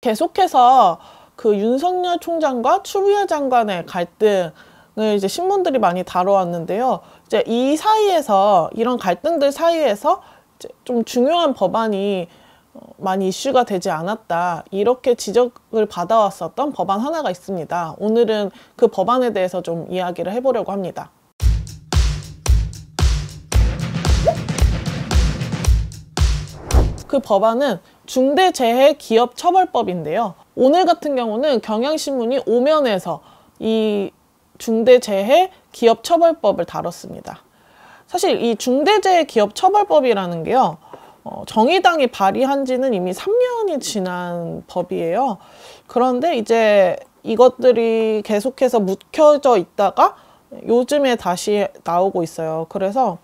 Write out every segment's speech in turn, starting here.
계속해서 그 윤석열 총장과 추미애 장관의 갈등을 이제 신문들이 많이 다뤄왔는데요. 이제 이 사이에서, 이런 갈등들 사이에서 이제 좀 중요한 법안이 많이 이슈가 되지 않았다, 이렇게 지적을 받아왔었던 법안 하나가 있습니다. 오늘은 그 법안에 대해서 좀 이야기를 해보려고 합니다. 그 법안은 중대재해기업처벌법인데요. 오늘 같은 경우는 경향신문이 5면에서 이 중대재해기업처벌법을 다뤘습니다. 사실 이 중대재해기업처벌법이라는 게요, 정의당이 발의한 지는 이미 3년이 지난 법이에요. 그런데 이제 이것들이 계속해서 묵혀져 있다가 요즘에 다시 나오고 있어요. 그래서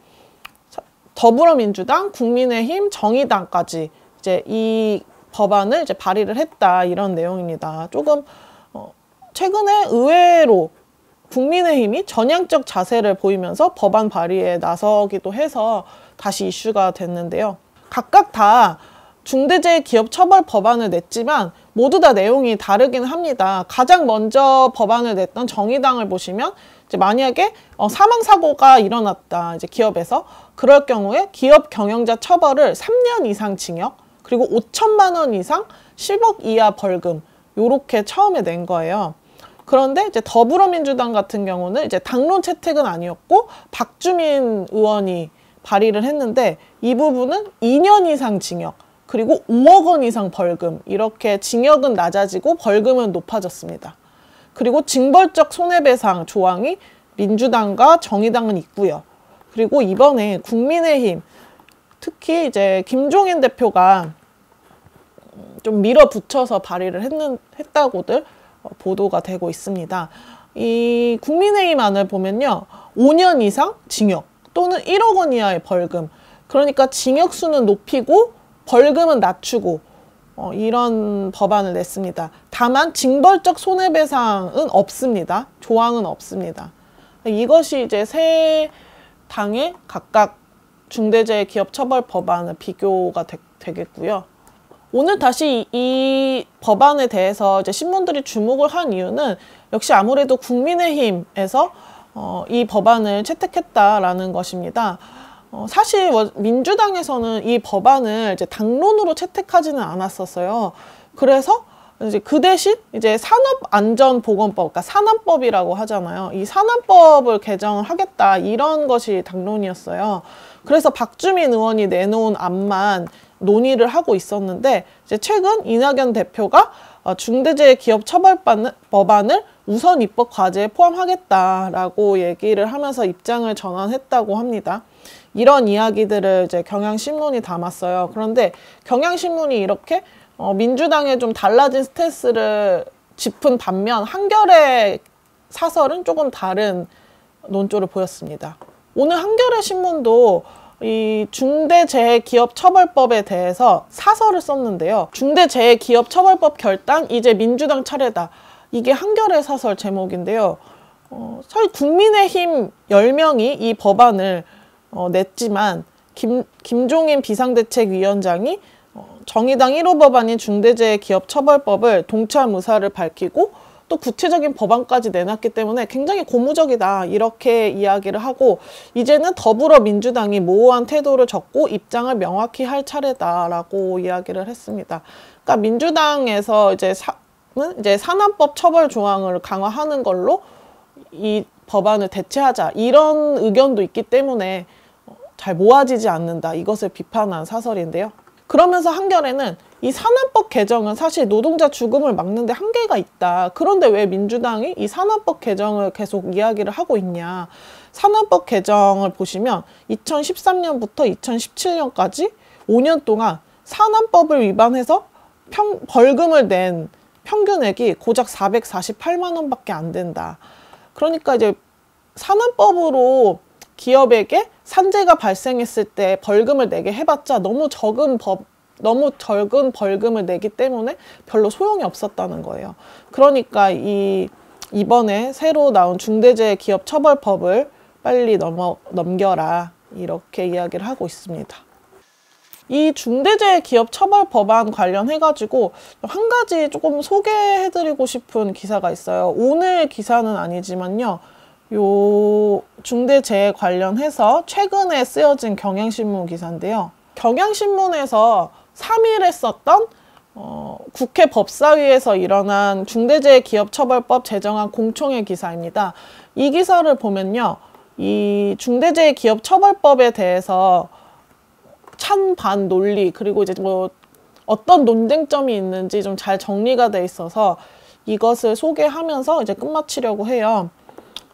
더불어민주당, 국민의힘, 정의당까지 이제 이 법안을 이제 발의를 했다, 이런 내용입니다. 조금 최근에 의외로 국민의힘이 전향적 자세를 보이면서 법안 발의에 나서기도 해서 다시 이슈가 됐는데요. 각각 다 중대재해기업처벌 법안을 냈지만 모두 다 내용이 다르긴 합니다. 가장 먼저 법안을 냈던 정의당을 보시면 이제 만약에 사망사고가 일어났다, 이제 기업에서, 그럴 경우에 기업 경영자 처벌을 3년 이상 징역, 그리고 5천만 원 이상 10억 이하 벌금, 요렇게 처음에 낸 거예요. 그런데 이제 더불어민주당 같은 경우는 이제 당론 채택은 아니었고 박주민 의원이 발의를 했는데, 이 부분은 2년 이상 징역, 그리고 5억 원 이상 벌금, 이렇게 징역은 낮아지고 벌금은 높아졌습니다. 그리고 징벌적 손해배상 조항이 민주당과 정의당은 있고요. 그리고 이번에 국민의힘, 특히 이제 김종인 대표가 좀 밀어붙여서 발의를 했다고들 보도가 되고 있습니다. 이 국민의힘 안을 보면요, 5년 이상 징역 또는 1억 원 이하의 벌금, 그러니까 징역수는 높이고 벌금은 낮추고 이런 법안을 냈습니다. 다만 징벌적 손해배상은 없습니다. 조항은 없습니다. 이것이 이제 세 당의 각각 중대재해기업처벌 법안의 비교가 되겠고요. 오늘 다시 이 법안에 대해서 이제 신문들이 주목을 한 이유는 역시 아무래도 국민의힘에서 이 법안을 채택했다라는 것입니다. 사실 민주당에서는 이 법안을 이제 당론으로 채택하지는 않았었어요. 그래서 이제 그 대신 이제 산업안전보건법, 그러니까 산안법이라고 하잖아요. 이 산안법을 개정을 하겠다, 이런 것이 당론이었어요. 그래서 박주민 의원이 내놓은 안만 논의를 하고 있었는데, 이제 최근 이낙연 대표가 중대재해기업처벌법안을 우선 입법 과제에 포함하겠다라고 얘기를 하면서 입장을 전환했다고 합니다. 이런 이야기들을 이제 경향신문이 담았어요. 그런데 경향신문이 이렇게 민주당의 좀 달라진 스탠스를 짚은 반면 한겨레 사설은 조금 다른 논조를 보였습니다. 오늘 한겨레 신문도 이 중대재해기업처벌법에 대해서 사설을 썼는데요. 중대재해기업처벌법 결단, 이제 민주당 차례다. 이게 한겨레 사설 제목인데요. 사실 국민의힘 10명이 이 법안을 냈지만 김종인 비상대책위원장이 정의당 1호 법안인 중대재해기업처벌법을 동참 의사를 밝히고 또 구체적인 법안까지 내놨기 때문에 굉장히 고무적이다, 이렇게 이야기를 하고, 이제는 더불어민주당이 모호한 태도를 적고 입장을 명확히 할 차례다라고 이야기를 했습니다. 그러니까 민주당에서 이제 산안법 처벌 조항을 강화하는 걸로 이 법안을 대체하자, 이런 의견도 있기 때문에 잘 모아지지 않는다, 이것을 비판한 사설인데요. 그러면서 한겨레는 이 산안법 개정은 사실 노동자 죽음을 막는 데 한계가 있다. 그런데 왜 민주당이 이 산안법 개정을 계속 이야기를 하고 있냐. 산안법 개정을 보시면 2013년부터 2017년까지 5년 동안 산안법을 위반해서 벌금을 낸 평균액이 고작 448만 원밖에 안 된다. 그러니까 이제 산안법으로 기업에게 산재가 발생했을 때 벌금을 내게 해봤자 너무 적은 벌금을 내기 때문에 별로 소용이 없었다는 거예요. 그러니까 이번에 새로 나온 중대재해기업처벌법을 빨리 넘겨라, 이렇게 이야기를 하고 있습니다. 이 중대재해기업처벌 법안 관련해가지고 한 가지 조금 소개해드리고 싶은 기사가 있어요. 오늘 기사는 아니지만요. 요 중대재해 관련해서 최근에 쓰여진 경향신문 기사인데요. 경향신문에서 3일에 썼던 국회 법사위에서 일어난 중대재해기업처벌법 제정안 공청회 기사입니다. 이 기사를 보면요. 이 중대재해기업처벌법에 대해서 찬반 논리 그리고 이제 뭐 어떤 논쟁점이 있는지 좀 잘 정리가 돼 있어서 이것을 소개하면서 이제 끝마치려고 해요.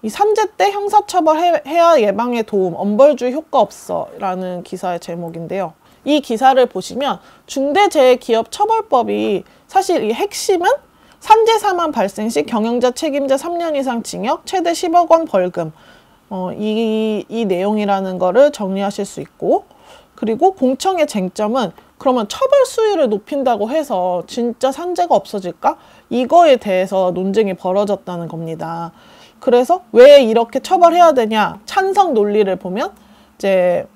이 산재 때 형사처벌 해야 예방에 도움, 엄벌주의 효과 없어 라는 기사의 제목인데요. 이 기사를 보시면 중대재해기업처벌법이 사실 이 핵심은 산재 사망 발생 시 경영자 책임자 3년 이상 징역, 최대 10억 원 벌금 이 내용이라는 거를 정리하실 수 있고, 그리고 공청의 쟁점은 그러면 처벌 수위를 높인다고 해서 진짜 산재가 없어질까? 이거에 대해서 논쟁이 벌어졌다는 겁니다. 그래서 왜 이렇게 처벌해야 되냐? 찬성 논리를 보면 이제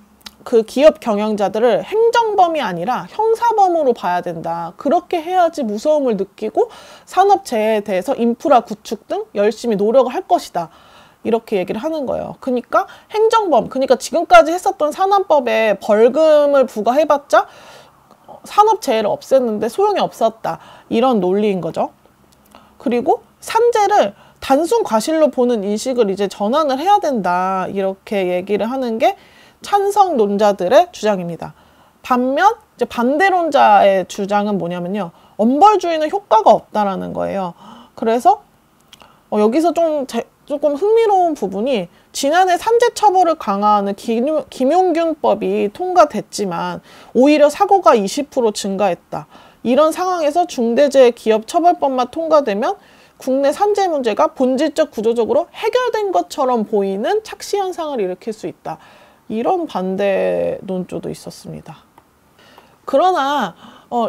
그 기업 경영자들을 행정범이 아니라 형사범으로 봐야 된다. 그렇게 해야지 무서움을 느끼고 산업재해에 대해서 인프라 구축 등 열심히 노력을 할 것이다. 이렇게 얘기를 하는 거예요. 그러니까 행정범, 그러니까 지금까지 했었던 산업법에 벌금을 부과해봤자 산업재해를 없앴는데 소용이 없었다. 이런 논리인 거죠. 그리고 산재를 단순 과실로 보는 인식을 이제 전환을 해야 된다. 이렇게 얘기를 하는 게 찬성론자들의 주장입니다. 반면 이제 반대론자의 주장은 뭐냐면요. 엄벌주의는 효과가 없다라는 거예요. 그래서 여기서 조금 흥미로운 부분이 지난해 산재처벌을 강화하는 김용균법이 통과됐지만 오히려 사고가 20% 증가했다. 이런 상황에서 중대재해기업처벌법만 통과되면 국내 산재 문제가 본질적 구조적으로 해결된 것처럼 보이는 착시 현상을 일으킬 수 있다. 이런 반대 논조도 있었습니다. 그러나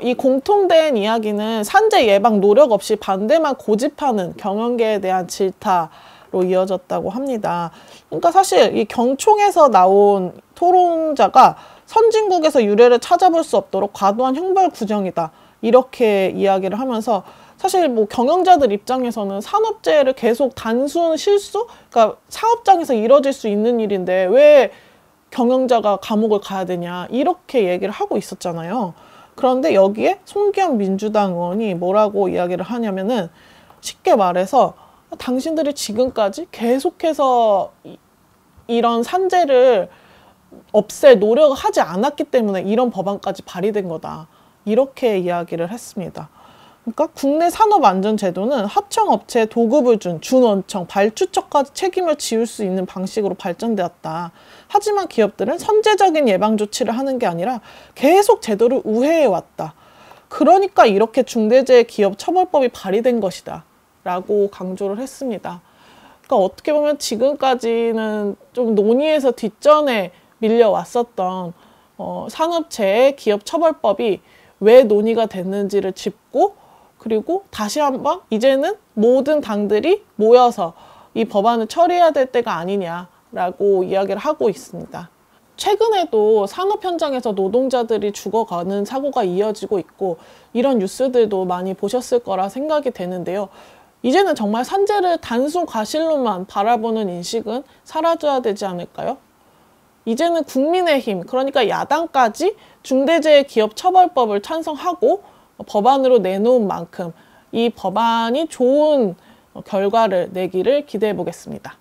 이 공통된 이야기는 산재 예방 노력 없이 반대만 고집하는 경영계에 대한 질타로 이어졌다고 합니다. 그러니까 사실 이 경총에서 나온 토론자가 선진국에서 유례를 찾아볼 수 없도록 과도한 형벌 구정이다. 이렇게 이야기를 하면서 사실 뭐 경영자들 입장에서는 산업재해를 계속 단순 실수? 그러니까 사업장에서 이뤄질 수 있는 일인데 왜 경영자가 감옥을 가야 되냐 이렇게 얘기를 하고 있었잖아요. 그런데 여기에 송기현 민주당 의원이 뭐라고 이야기를 하냐면은 쉽게 말해서 당신들이 지금까지 계속해서 이런 산재를 없앨 노력을 하지 않았기 때문에 이런 법안까지 발의된 거다. 이렇게 이야기를 했습니다. 그러니까 국내 산업안전제도는 하청업체에 도급을 준 준원청, 발주처까지 책임을 지울 수 있는 방식으로 발전되었다. 하지만 기업들은 선제적인 예방 조치를 하는 게 아니라 계속 제도를 우회해왔다. 그러니까 이렇게 중대재해기업처벌법이 발의된 것이다. 라고 강조를 했습니다. 그러니까 어떻게 보면 지금까지는 좀 논의에서 뒷전에 밀려왔었던 산업재해기업처벌법이 왜 논의가 됐는지를 짚고 그리고 다시 한번 이제는 모든 당들이 모여서 이 법안을 처리해야 될 때가 아니냐라고 이야기를 하고 있습니다. 최근에도 산업 현장에서 노동자들이 죽어가는 사고가 이어지고 있고 이런 뉴스들도 많이 보셨을 거라 생각이 되는데요. 이제는 정말 산재를 단순 과실로만 바라보는 인식은 사라져야 되지 않을까요? 이제는 국민의힘, 그러니까 야당까지 중대재해기업처벌법을 찬성하고 법안으로 내놓은 만큼 이 법안이 좋은 결과를 내기를 기대해 보겠습니다.